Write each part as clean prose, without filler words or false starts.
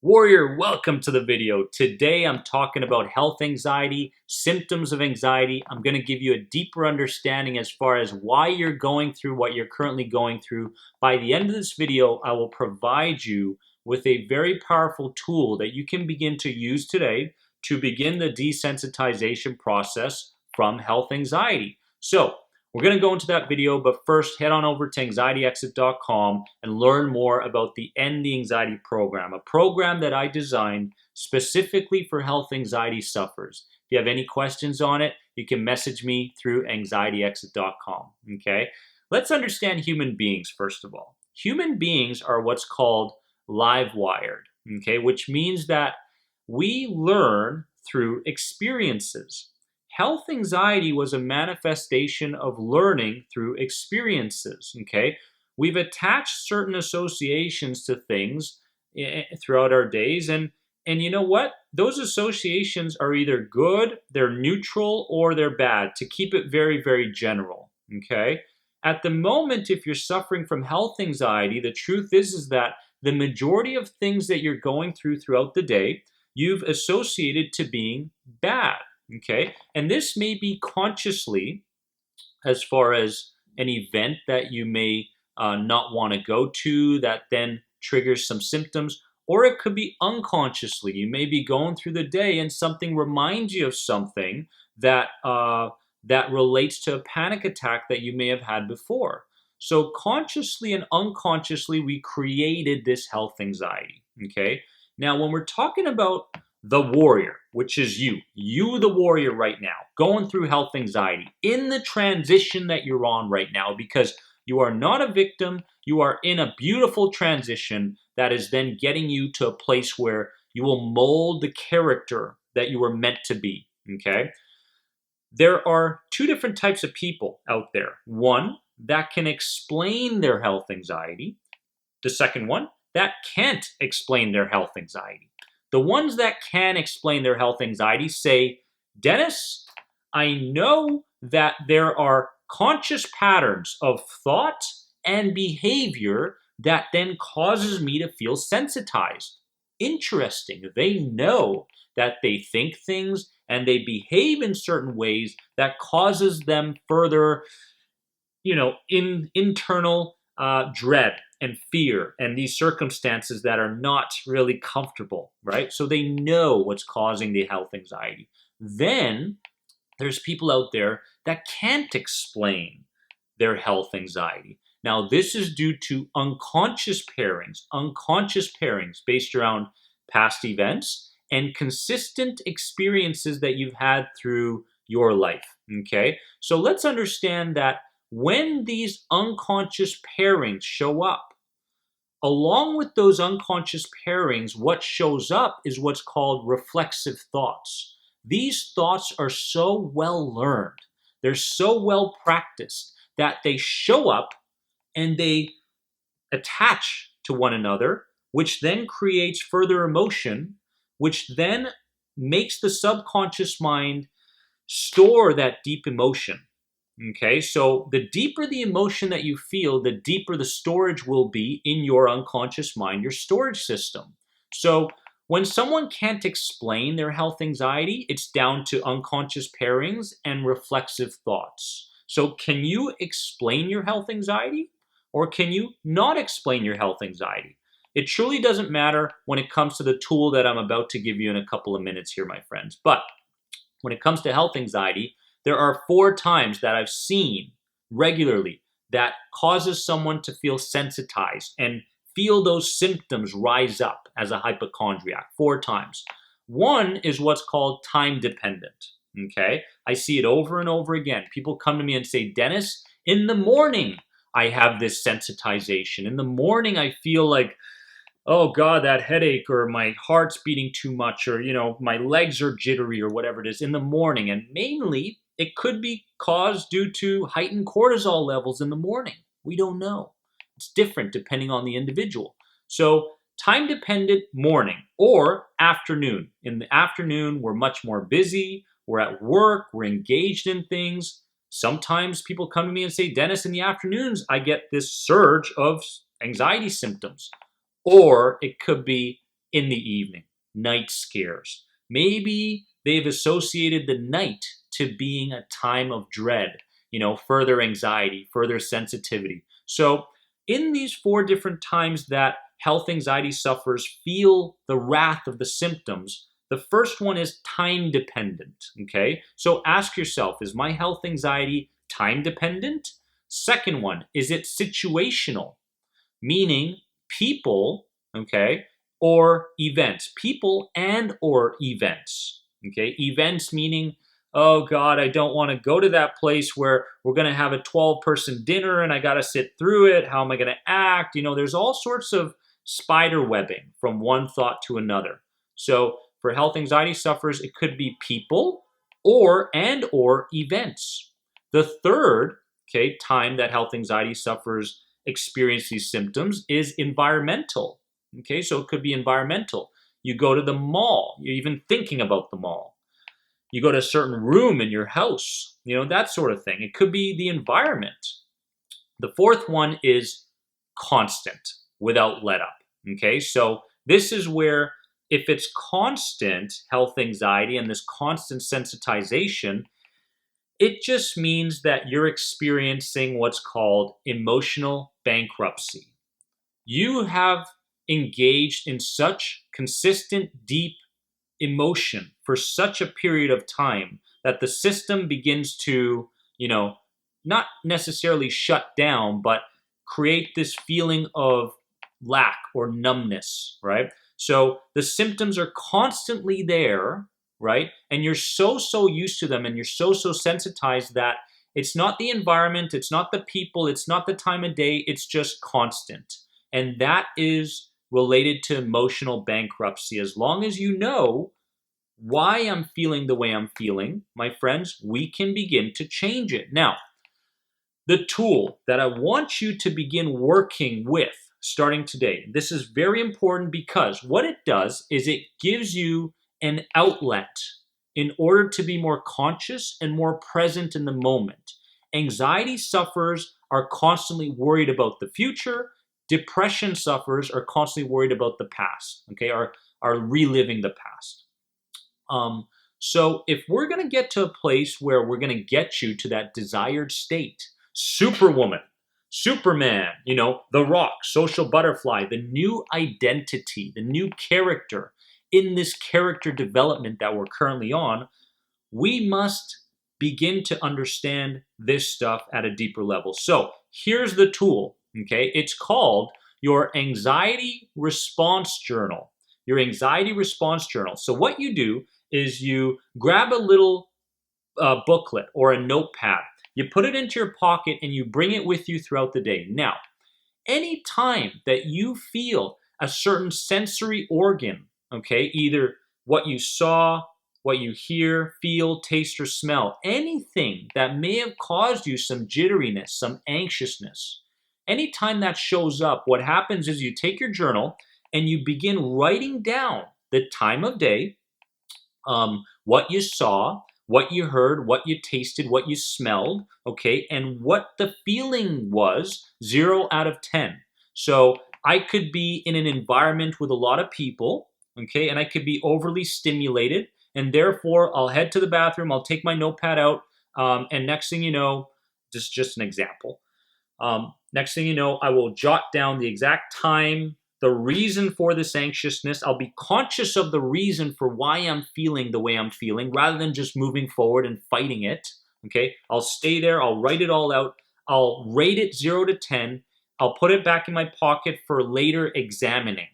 Warrior, welcome to the video. Today I'm talking about health anxiety, symptoms of anxiety. I'm going to give you a deeper understanding as far as why you're going through what you're currently going through. By the end of this video, I will provide you with a very powerful tool that you can begin to use today to begin the desensitization process from health anxiety. So, we're going to go into that video, but first head on over to anxietyexit.com and learn more about the End the Anxiety program, a program that I designed specifically for health anxiety sufferers. If you have any questions on it, you can message me through anxietyexit.com, okay? Let's understand human beings, first of all. Human beings are what's called live wired, okay, which means that we learn through experiences. Health anxiety was a manifestation of learning through experiences, okay? We've attached certain associations to things throughout our days, and you know what? Those associations are either good, they're neutral, or they're bad, to keep it very, very general, okay? At the moment, if you're suffering from health anxiety, the truth is that the majority of things that you're going through throughout the day, you've associated to being bad. Okay, and this may be consciously, as far as an event that you may not want to go to that then triggers some symptoms, or it could be unconsciously. You may be going through the day and something reminds you of something that that relates to a panic attack that you may have had before. So consciously and unconsciously, we created this health anxiety. Okay, now when we're talking about the warrior, which is you the warrior right now, going through health anxiety, in the transition that you're on right now, because you are not a victim, you are in a beautiful transition that is then getting you to a place where you will mold the character that you were meant to be, okay? There are two different types of people out there. One that can explain their health anxiety. The second one that can't explain their health anxiety. The ones that can explain their health anxiety say, Dennis, I know that there are conscious patterns of thought and behavior that then causes me to feel sensitized. Interesting. They know that they think things and they behave in certain ways that causes them further, internal dread and fear and these circumstances that are not really comfortable, right? So they know what's causing the health anxiety. Then there's people out there that can't explain their health anxiety. Now, this is due to unconscious pairings based around past events and consistent experiences that you've had through your life, okay? So let's understand that when these unconscious pairings show up, along with those unconscious pairings, what shows up is what's called reflexive thoughts. These thoughts are so well learned, they're so well practiced that they show up and they attach to one another, which then creates further emotion, which then makes the subconscious mind store that deep emotion. Okay, so the deeper the emotion that you feel, the deeper the storage will be in your unconscious mind, your storage system. So when someone can't explain their health anxiety, it's down to unconscious pairings and reflexive thoughts. So can you explain your health anxiety, or can you not explain your health anxiety? It truly doesn't matter when it comes to the tool that I'm about to give you in a couple of minutes here, my friends. But when it comes to health anxiety, there are 4 times that I've seen regularly that causes someone to feel sensitized and feel those symptoms rise up as a hypochondriac. 4 times. One is what's called time dependent. Okay, I see it over and over again. People come to me and say, Dennis, in the morning I have this sensitization. In the morning I feel like, oh God, that headache, or my heart's beating too much, or, my legs are jittery, or whatever it is in the morning. And mainly it could be caused due to heightened cortisol levels in the morning. We don't know. It's different depending on the individual. So time dependent morning or afternoon. In the afternoon, we're much more busy. We're at work. We're engaged in things. Sometimes people come to me and say, Dennis, in the afternoons, I get this surge of anxiety symptoms. Or it could be in the evening, night scares. Maybe they've associated the night to being a time of dread, further anxiety, further sensitivity. So, in these 4 different times that health anxiety sufferers feel the wrath of the symptoms, the first one is time dependent. Okay, so ask yourself, is my health anxiety time dependent? Second one, is it situational? Meaning people, okay, or events, people and or events. Okay, events meaning, oh God, I don't want to go to that place where we're going to have a 12-person dinner and I got to sit through it. How am I going to act? There's all sorts of spider webbing from one thought to another. So for health anxiety sufferers, it could be people or events. The third, okay, time that health anxiety sufferers experience these symptoms is environmental. Okay, so it could be environmental. You go to the mall, you're even thinking about the mall. You go to a certain room in your house, that sort of thing. It could be the environment. The fourth one is constant, without let up. Okay, so this is where if it's constant health anxiety and this constant sensitization, it just means that you're experiencing what's called emotional bankruptcy. You have engaged in such consistent, deep emotion for such a period of time that the system begins to, not necessarily shut down, but create this feeling of lack or numbness, right? So the symptoms are constantly there, right? And you're so used to them and you're so sensitized that it's not the environment, it's not the people, it's not the time of day, it's just constant. And that is related to emotional bankruptcy. As long as you know why I'm feeling the way I'm feeling, my friends, we can begin to change it. Now, the tool that I want you to begin working with starting today, this is very important because what it does is it gives you an outlet in order to be more conscious and more present in the moment. Anxiety sufferers are constantly worried about the future. Depression sufferers are constantly worried about the past, okay, are reliving the past. So if we're going to get to a place where we're going to get you to that desired state, Superwoman, Superman, The Rock, Social Butterfly, the new identity, the new character in this character development that we're currently on, we must begin to understand this stuff at a deeper level. So here's the tool, okay? It's called your anxiety response journal. Your anxiety response journal. So what you do is you grab a little booklet or a notepad. You put it into your pocket and you bring it with you throughout the day. Now, any time that you feel a certain sensory organ, okay, either what you saw, what you hear, feel, taste, or smell, anything that may have caused you some jitteriness, some anxiousness, anytime that shows up, what happens is you take your journal and you begin writing down the time of day, what you saw, what you heard, what you tasted, what you smelled, okay, and what the feeling was, 0 out of 10. So I could be in an environment with a lot of people, okay, and I could be overly stimulated, and therefore I'll head to the bathroom, I'll take my notepad out, and next thing you know, just an example, next thing you know, I will jot down the exact time, the reason for this anxiousness. I'll be conscious of the reason for why I'm feeling the way I'm feeling rather than just moving forward and fighting it. Okay, I'll stay there. I'll write it all out. I'll rate it 0 to 10. I'll put it back in my pocket for later examining.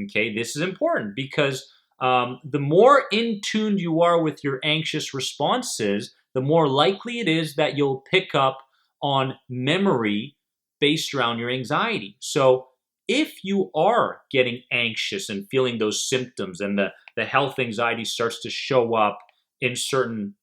Okay, this is important because the more in tune you are with your anxious responses, the more likely it is that you'll pick up on memory based around your anxiety. So if you are getting anxious and feeling those symptoms and the health anxiety starts to show up in certain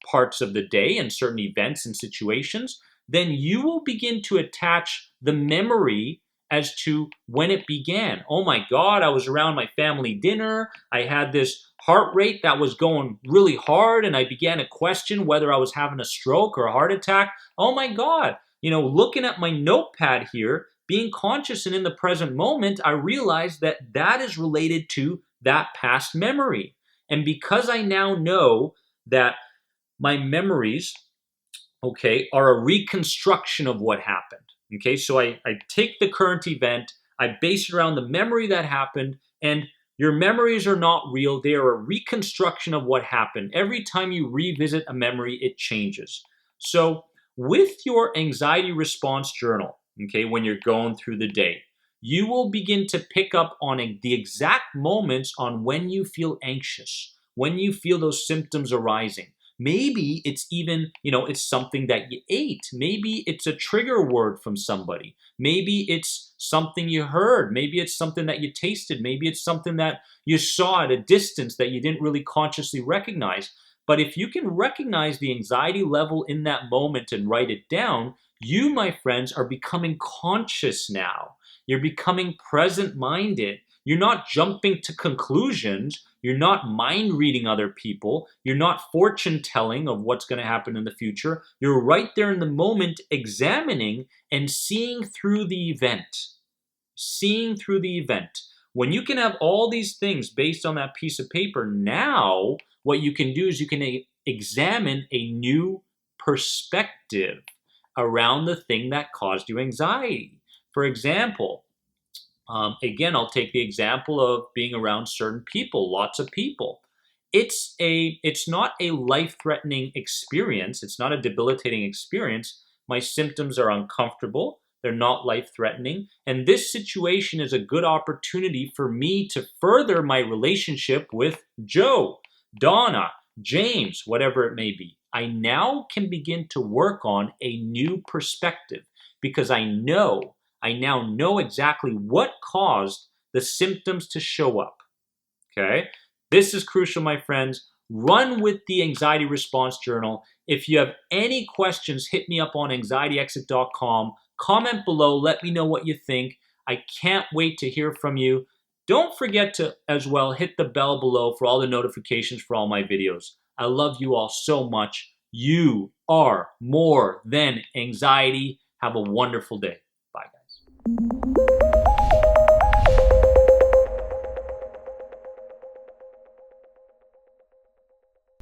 parts of the day and certain events and situations, then you will begin to attach the memory as to when it began. Oh my God, I was around my family dinner. I had this heart rate that was going really hard, and I began to question whether I was having a stroke or a heart attack. Oh my God, looking at my notepad here, being conscious and in the present moment, I realized that that is related to that past memory. And because I now know that my memories, okay, are a reconstruction of what happened. Okay, so I take the current event, I base it around the memory that happened, and your memories are not real. They are a reconstruction of what happened. Every time you revisit a memory, it changes. So, with your anxiety response journal, okay, when you're going through the day, you will begin to pick up on the exact moments on when you feel anxious, when you feel those symptoms arising. Maybe it's even, it's something that you ate. Maybe it's a trigger word from somebody. Maybe it's something you heard. Maybe it's something that you tasted. Maybe it's something that you saw at a distance that you didn't really consciously recognize. But if you can recognize the anxiety level in that moment and write it down, you, my friends, are becoming conscious now. You're becoming present-minded. You're not jumping to conclusions. You're not mind reading other people. You're not fortune telling of what's going to happen in the future. You're right there in the moment examining and seeing through the event. Seeing through the event. When you can have all these things based on that piece of paper, now what you can do is you can examine a new perspective around the thing that caused you anxiety. For example, again, I'll take the example of being around certain people, lots of people. It's not a life-threatening experience. It's not a debilitating experience. My symptoms are uncomfortable. They're not life-threatening. And this situation is a good opportunity for me to further my relationship with Joe, Donna, James, whatever it may be. I now can begin to work on a new perspective because I now know exactly what caused the symptoms to show up. Okay? This is crucial, my friends. Run with the anxiety response journal. If you have any questions, hit me up on anxietyexit.com. Comment below. Let me know what you think. I can't wait to hear from you. Don't forget to, as well, hit the bell below for all the notifications for all my videos. I love you all so much. You are more than anxiety. Have a wonderful day. Bye, guys.